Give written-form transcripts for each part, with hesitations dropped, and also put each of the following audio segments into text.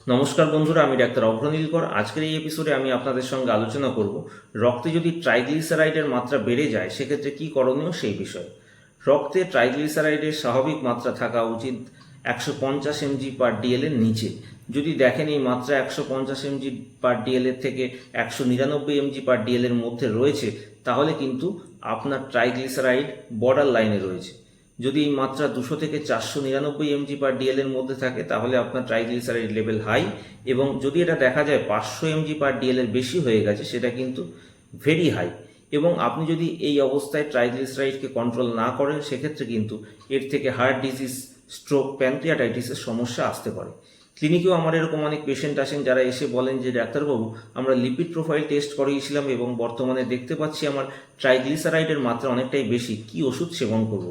নমস্কার বন্ধুরা, আমি ডাক্তার অভ্রনীলকর। আজকের এই এপিসোডে আমি আপনাদের সঙ্গে আলোচনা করব রক্তে যদি ট্রাইগ্লিসারাইডের মাত্রা বেড়ে যায় সেক্ষেত্রে কী করণীয় সেই বিষয়ে। রক্তে ট্রাইগ্লিসারাইডের স্বাভাবিক মাত্রা থাকা উচিত 150 mg/dl এর নিচে। যদি দেখেন এই মাত্রা 150 mg/dl এর থেকে 199 mg/dl এর মধ্যে রয়েছে, তাহলে কিন্তু আপনার ট্রাইগ্লিসারাইড বর্ডার লাইনে রয়েছে। যদি এই মাত্রা 200 থেকে 499 mg/dl এর মধ্যে থাকে, তাহলে আপনার ট্রাইগ্লিসারাইড লেভেল হাই। এবং যদি এটা দেখা যায় 500 mg/dl এর বেশি হয়ে গেছে, সেটা কিন্তু ভেরি হাই। এবং আপনি যদি এই অবস্থায় ট্রাইগ্লিসারাইডকে কন্ট্রোল না করেন, সেক্ষেত্রে কিন্তু এর থেকে হার্ট ডিজিজ, স্ট্রোক, প্যানক্রিয়াটাইটিসের সমস্যা আসতে পারে। ক্লিনিকেও আমার এরকম অনেক পেশেন্ট আসেন যারা এসে বলেন যে ডাক্তারবাবু, আমরা লিপিড প্রোফাইল টেস্ট করিয়েছিলাম এবং বর্তমানে দেখতে পাচ্ছি আমার ট্রাইগ্লিসারাইডের মাত্রা অনেকটাই বেশি, কি ওষুধ সেবন করব।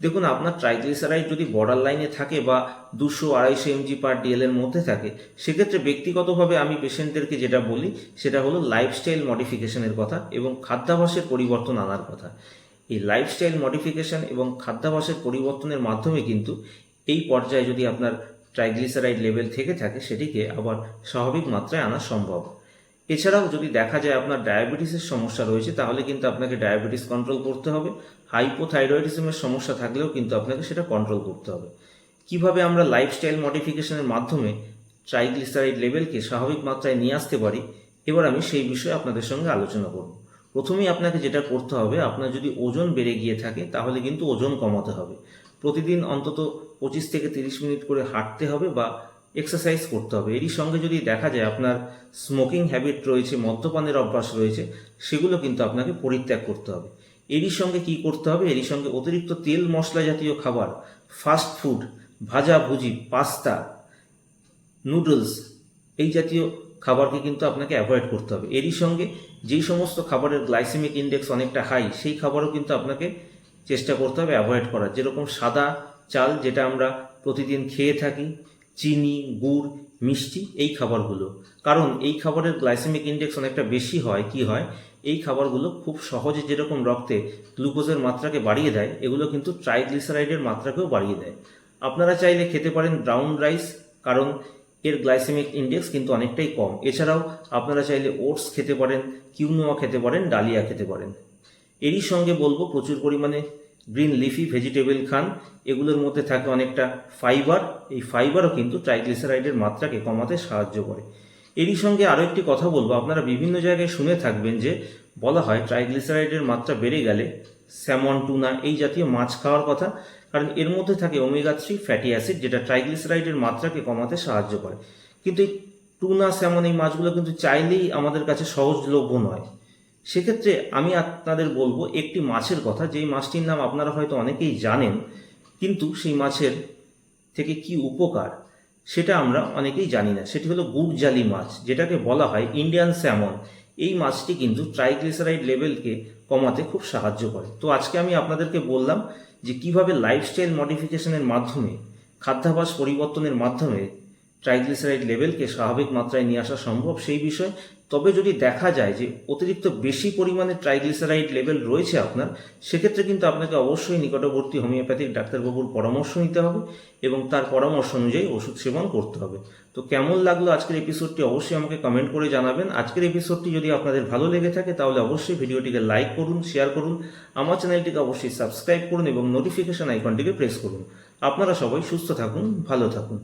দেখুন, আপনার ট্রাইগ্লিসারাইড যদি বর্ডার লাইনে থাকে বা 200-250 mg/dl এর মধ্যে থাকে, সেক্ষেত্রে ব্যক্তিগতভাবে আমি পেশেন্টদেরকে যেটা বলি সেটা হলো লাইফস্টাইল মডিফিকেশনের কথা এবং খাদ্যাভ্যাসের পরিবর্তন আনার কথা। এই লাইফস্টাইল মডিফিকেশন এবং খাদ্যাভ্যাসের পরিবর্তনের মাধ্যমে কিন্তু এই পর্যায়ে যদি আপনার ট্রাইগ্লিসারাইড লেভেল থেকে থাকে, সেটিকে আবার স্বাভাবিক মাত্রায় আনা সম্ভব। এছাড়াও যদি দেখা যায় আপনার ডায়াবেটিসের সমস্যা রয়েছে, তাহলে কিন্তু আপনাকে ডায়াবেটিস কন্ট্রোল করতে হবে। হাইপোথাইরয়েডিজমের সমস্যা থাকলেও কিন্তু আপনাকে সেটা কন্ট্রোল করতে হবে। কিভাবে আমরা লাইফস্টাইল মডিফিকেশনের মাধ্যমে ট্রাইগ্লিসারাইড লেভেলকে স্বাভাবিক মাত্রায় নিয়ে আসতে পারি, এবার আমি সেই বিষয়ে আপনাদের সঙ্গে আলোচনা করব। প্রথমেই আপনাকে যেটা করতে হবে, আপনার যদি ওজন বেড়ে গিয়ে থাকে তাহলে কিন্তু ওজন কমাতে হবে। প্রতিদিন অন্তত 25 থেকে 30 মিনিট করে হাঁটতে হবে বা এক্সারসাইজ করতে হবে। এরই সঙ্গে যদি দেখা যায় আপনার স্মোকিং হ্যাবিট রয়েছে, মদ্যপানের অভ্যাস রয়েছে, সেগুলো কিন্তু আপনাকে পরিত্যাগ করতে হবে। এরই সঙ্গে কি করতে হবে, এরই সঙ্গে অতিরিক্ত তেল মশলা জাতীয় খাবার, ফাস্ট ফুড, ভাজাভুজি, পাস্তা, নুডলস, এই জাতীয় খাবারকে কিন্তু আপনাকে অ্যাভয়েড করতে হবে। এরই সঙ্গে যেই সমস্ত খাবারের গ্লাইসেমিক ইন্ডেক্স অনেকটা হাই, সেই খাবারও কিন্তু আপনাকে চেষ্টা করতে হবে অ্যাভয়েড করার। যেরকম সাদা চাল, যেটা আমরা প্রতিদিন খেয়ে থাকি, চিনি, গুড়, মিষ্টি, এই খাবারগুলো। কারণ এই খাবারের গ্লাইসেমিক ইন্ডেক্স অনেকটা বেশি হয়। কি হয়, এই খাবারগুলো খুব সহজে যেরকম রক্তে গ্লুকোজের মাত্রাকে বাড়িয়ে দেয়, এগুলো কিন্তু ট্রাইগ্লিসারাইডের মাত্রাকেও বাড়িয়ে দেয়। আপনারা চাইলে খেতে পারেন ব্রাউন রাইস, কারণ এর গ্লাইসেমিক ইন্ডেক্স কিন্তু অনেকটাই কম। এছাড়াও আপনারা চাইলে ওটস খেতে পারেন, কিউনোয়া খেতে পারেন, ডালিয়া খেতে পারেন। এরই সঙ্গে বলবো প্রচুর পরিমাণে গ্রিন লিফি ভেজিটেবল খান। এগুলোর মধ্যে থাকে অনেকটা ফাইবার। এই ফাইবারও কিন্তু ট্রাইগ্লিসারাইডের মাত্রাকে কমাতে সাহায্য করে। এরই সঙ্গে আরও একটি কথা বলবো, আপনারা বিভিন্ন জায়গায় শুনে থাকবেন যে বলা হয় ট্রাইগ্লিসারাইডের মাত্রা বেড়ে গেলে স্যামন, টুনা, এই জাতীয় মাছ খাওয়ার কথা। কারণ এর মধ্যে থাকে ওমেগা-3 ফ্যাটি অ্যাসিড, যেটা ট্রাইগ্লিসারাইডের মাত্রাকে কমাতে সাহায্য করে। কিন্তু এই টুনা, স্যামন, এই মাছগুলো কিন্তু চাইলেই আমাদের কাছে সহজলভ্য নয়। সেক্ষেত্রে আমি আপনাদের বলবো একটি মাছের কথা, যেই মাছটির নাম আপনারা হয়তো অনেকেই জানেন, কিন্তু সেই মাছের থেকে কি উপকার সেটা আমরা অনেকেই জানি না। সেটি হলো গুড়জালি মাছ, যেটাকে বলা হয় ইন্ডিয়ান স্যামন। এই মাছটি কিন্তু ট্রাইগ্লিসারাইড লেভেলকে কমাতে খুব সাহায্য করে। তো আজকে আমি আপনাদেরকে বললাম যে কিভাবে লাইফস্টাইল মডিফিকেশনের মাধ্যমে, খাদ্যাভ্যাস পরিবর্তনের মাধ্যমে ট্রাইগ্লিসারাইড লেভেলকে স্বাভাবিক মাত্রায় নিয়ে আসা সম্ভব সেই বিষয়। তবে যদি দেখা যায় যে অতিরিক্ত বেশি পরিমাণে ট্রাইগ্লিসারাইড লেভেল রয়েছে আপনার, সেক্ষেত্রে কিন্তু আপনাকে অবশ্যই নিকটবর্তী হোমিওপ্যাথিক ডাক্তারবাবুর পরামর্শ নিতে হবে এবং তার পরামর্শ অনুযায়ী ওষুধ সেবন করতে হবে। তো কেমন লাগলো আজকের এপিসোডটি অবশ্যই আমাকে কমেন্ট করে জানাবেন। আজকের এপিসোডটি যদি আপনাদের ভালো লেগে থাকে তাহলে অবশ্যই ভিডিওটিকে লাইক করুন, শেয়ার করুন, আমার চ্যানেলটিকে অবশ্যই সাবস্ক্রাইব করুন এবং নোটিফিকেশন আইকনটিকে প্রেস করুন। আপনারা সবাই সুস্থ থাকুন, ভালো থাকুন।